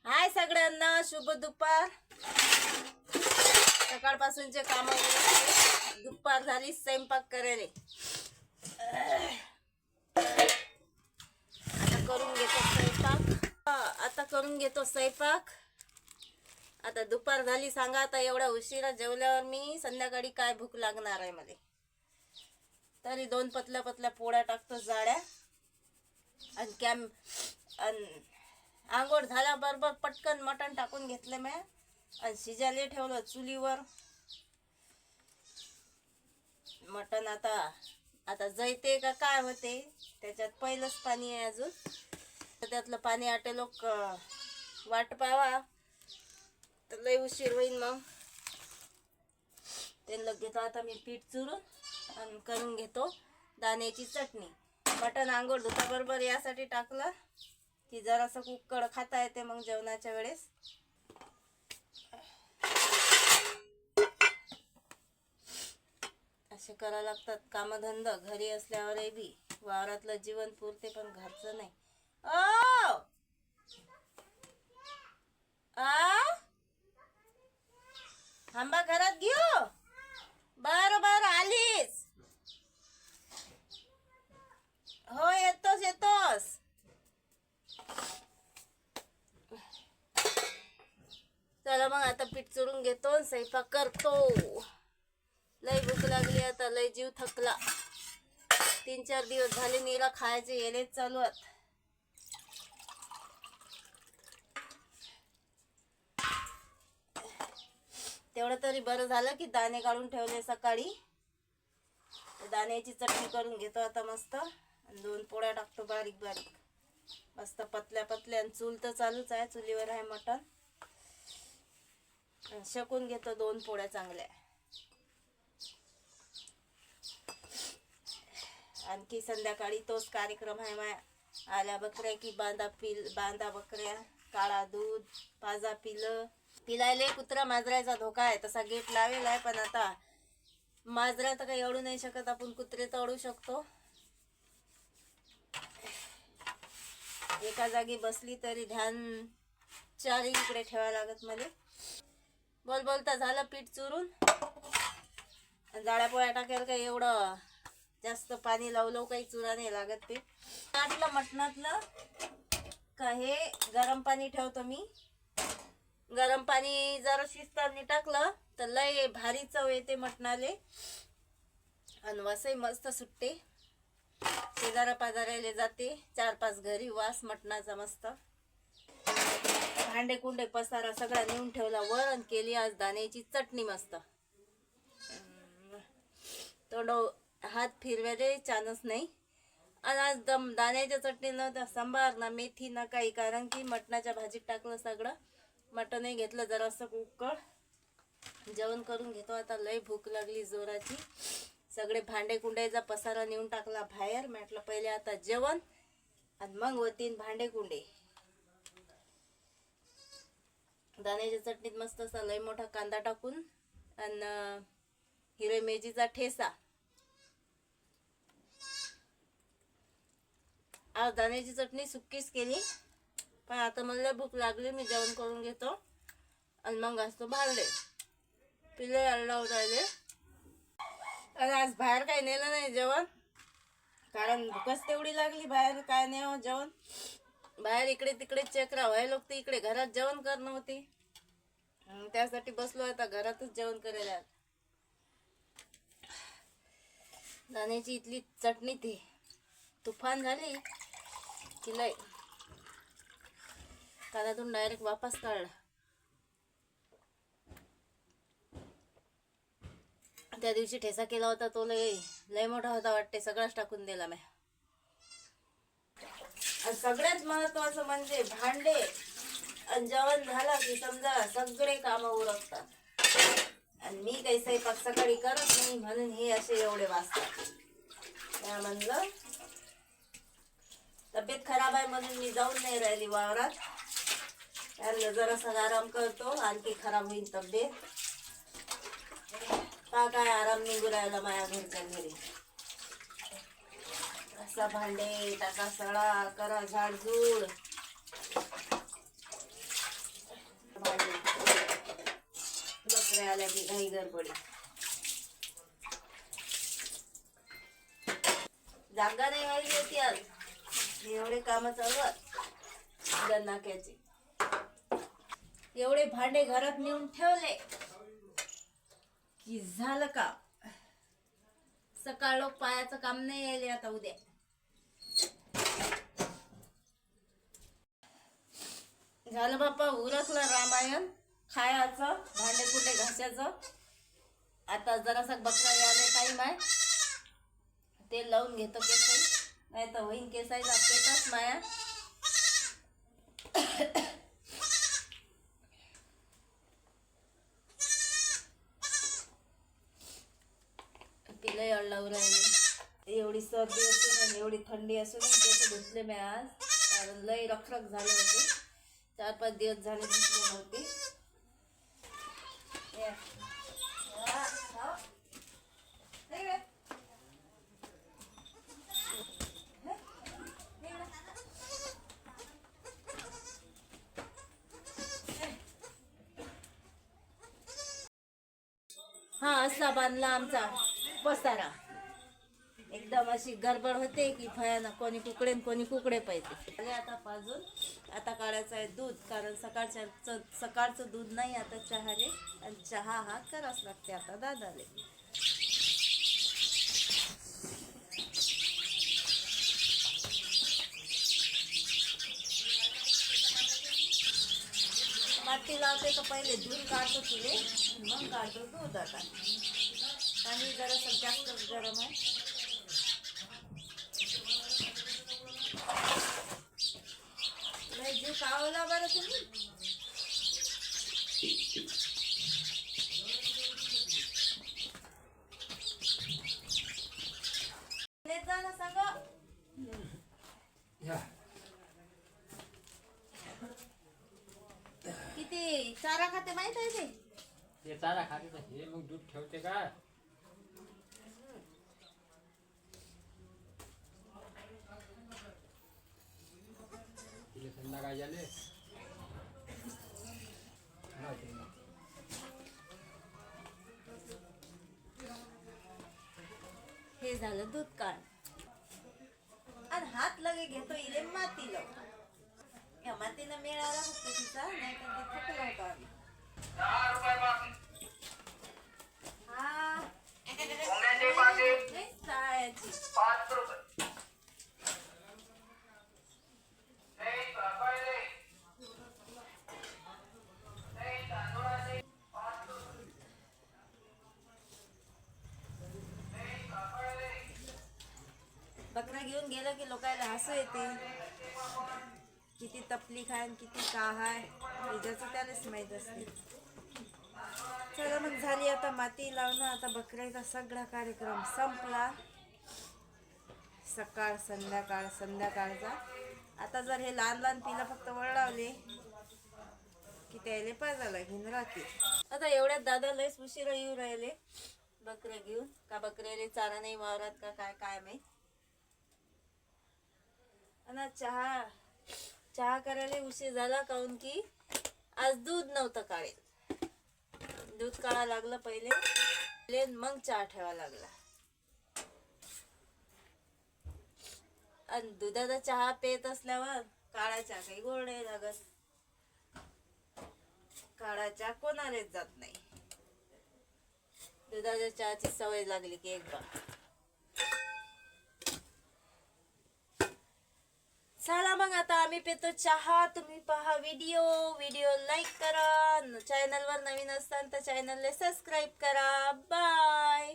हाय सगळ्यांना, शुभ दुपार. सकाळपासूनचे काम दुपार झाली, स्वयंपाक करायले. आता करून घेतो स्वयंपाक. आता दुपार झाली. सांगा आता एवढ्या उशिरा जेवल्यावर मी संध्याकाळी काय भूक लागणार आहे मला. तरी 2 पतल्या पतल्या पोळ्या टाकतो जाड्या. आणि आंघोळ झाल्याबरोबर पटकन मटण टाकून घेतलं मी आणि शिजायला ठेवलं चुलीवर. मटण आता जळते का काय होते, त्याच्यात पहिलंच पाणी आहे अजून. त्यातलं पाणी आटेलो वाट पावा तर लय उशीर होईल. मग ते घेतो आता मी पीठ चुरून आणि करून घेतो दाण्याची चटणी. मटण आंघोळ धुता बरोबर यासाठी टाकलं की जरासं कुक्कड खाता येते मग जेवणाच्या वेळेस. असे करा लागतात कामधंद घरी असल्यावरही बी. वावरातलं जीवन पुरते पण घरचं नाही. थांबा, घरात घेऊ. बर आलीस. हो, येतोस. चला मग आता पीठ चुरून घेतो, स्वयंपाक करतो. लय भूक लागली आता, लय जीव थकला. 3-4 दिवस झाले नीला खायचे येलेच चालू आहेत. तेवढं तरी बरं झालं की दाणे काढून ठेवले सकाळी. दाण्याची चटणी करून घेतो आता मस्त. 2 पोळ्या टाकतो बारीक मस्त पतल्या पतल्या. चूल तर चालूच आहे, चुलीवर आहे मटण. शेकून घेतो 2 पोळ्या चांगल्या. आणखी संध्याकाळी तोच कार्यक्रम आहे माया. आल्या बकऱ्या की बांधा बकऱ्या, काळा दूध, पाजा पिलायले. कुत्रा माजरायचा धोका आहे, तसा गेट लावेल आहे. पण आता माजरा तर काही अडू नाही शकत आपण, कुत्रे तर अडू शकतो. एका जागी बसली तरी ध्यान 4 इकडे ठेवायला लागत मला. बोलता झालं पीठ चुरून. जाड्या पोळ्या टाकायला काही एवढं जास्त पाणी लावलं काही चुरा नाही लागत. पीठ टाकलं मटणातलं का हे गरम पाणी ठेवतो मी. गरम पाणी जरा शिजताना टाकलं तर लय भारी चव येते मटणाले आणि वासही मस्त सुटते. शेजारा पाजारायला जाते 4-5 घरी वास मटणाचा मस्त. भांडे कुंडे पसारा सगळा नेऊन ठेवला वर आणि केली आज दाण्याची चटणी मस्त. थोडं हात फिरवायला चान्स नाही. आणि आज दाण्याच्या चटणीनं तर सांबार ना मेथी ना काही, कारण की मटणाच्या भाजीत टाकलं सगळं. मटणही घेतलं जरासं कुकर. जेवण करून घेतो आता, लय भूक लागली जोराची. सगळे भांडे कुंड्याचा पसारा नेऊन टाकला बाहेर. म्हटलं पहिले आता जेवण आणि मग होतीन भांडे कुंडे. दाण्याच्या चटणीत मस्त असा लय मोठा कांदा टाकून आणि हिरव्या मिरचीचा ठेसा. आज दाण्याची चटणी सुक्कीच केली, पण आता मला भूक लागली. मी जेवण करून घेतो आणि मग घासतो भांडे. पिले आला राहिले. आणि आज बाहेर काही नेलं नाही जेवण, कारण भूकच तेवढी लागली. बाहेर काय नाही जेवण. बाहेर इकडे तिकडे चक्रा व्हायला लागते. इकडे घरात जेवण करणं होती, त्यासाठी बसलो आता घरातच जेवण करायला. दाण्याची इथली चटणी ती तुफान झाली की लय. कानातून डायरेक्ट वापस काढला. त्या दिवशी ठेसा केला होता तो लय मोठा होता वाटते, सगळाच टाकून दिला मी. आणि सगळ्यात महत्वाचं म्हणजे भांडे आणि जेवण झालं की समजा सगळे काम उरकतात. आणि मी काही स्वयंपाक सकाळी करत नाही म्हणून हे असे एवढे वाजतात. त्या म्हणलं तब्येत खराब आहे म्हणून मी जाऊन नाही राहिली वावरात. त्याला जरासा आराम करतो, आणखी खराब होईल तब्येत. काय आराम निघू राहिला माझ्या घरच्या घरी. असा भांडे टाका, सडा करा, झाडझूड. आल्या की घाई गडबडी. जागा नाही व्हायली होती आज, एवढे काम चालू आहेत गन्नाक्याचे. एवढे भांडे घरात नेऊन ठेवले की झालं का. सकाळ लोक पायाचं काम नाही यायले आता उद्या. झालं बाप्पा, उरकलं रामायण खायचं, भांडे कुठे घासायचं. आता जरासा बकरा यायला टाईम आहे, ते लावून घेतो केसाई, नाही तर होईन केसाईचा पेटच माया. तिला अडलावू राहिली. एवढी सर्दी असून आणि एवढी थंडी असून केस धुतले मी आज, कारण लई रखरख झाले होते. 4-5 दिवस झाले धुतले नव्हते. हा असा बांधला आमचा पसारा. एकदम अशी गडबड होते की भयानक, कोणी कुकडे कोणी कुकडे पाहिजे. आता पाजून आता काढायचं आहे दूध, कारण सकाळचं दूध नाही आता चहाले, आणि चहा हा कराच लागते आता दादाले. माती लावते तर पहिले दूध काढतो तिले, मग काढतो दूध. आता पाणी जरासं जास्त गरम आहे. जीव कावला बरं तुम्ही. जा ना सांग. किती चारा खाते माहित आहे ते चारा खाते तर हे मग दूध ठेवते का. संध्याकाळी झाले हे झालं दूध काढ, आणि हात लगे घेतो इले माती लाव. या मातीला मिळाला फक्त तिचा, नाही तर ते थकलं होतं आम्ही. बकरा घेऊन गेलं की लोकांना हसू येते, किती तपली खाय किती का हाय, ज्याचं त्यालाच माहीत असते. चला मग झाली आता माती लावणं. आता बकऱ्याचा सगळा कार्यक्रम संपला. सकाळ संध्याकाळ संध्याकाळचा. आता जर हे लहान लहान पिलं फक्त वळवले की त्याले पाजायला घेऊन राहते. आता एवढ्यात दादा लयच उशिरा येऊ राहिले बकऱ्या घेऊन. का बकऱ्याले चारा नाही वावरात का काय काय माहित. आणि चहा करायला उशीर झाला, काऊन की आज दूध नव्हतं काढेल. दूध काढा लागलं पहिले, मग चहा ठेवा लागला. आणि दुधाचा चहा पेत असल्यावर काळा चहा काही गोड नाही लागत. काळा चहा कोणालाच जात नाही. दुधाच्या चहाची सवय लागली की एकदा. चला मग आता आम्ही पितो चहा. तुम्ही पहा व्हिडिओ लाईक करा. चॅनलवर नवीन असताना तर चॅनलला सबस्क्राईब करा. बाय.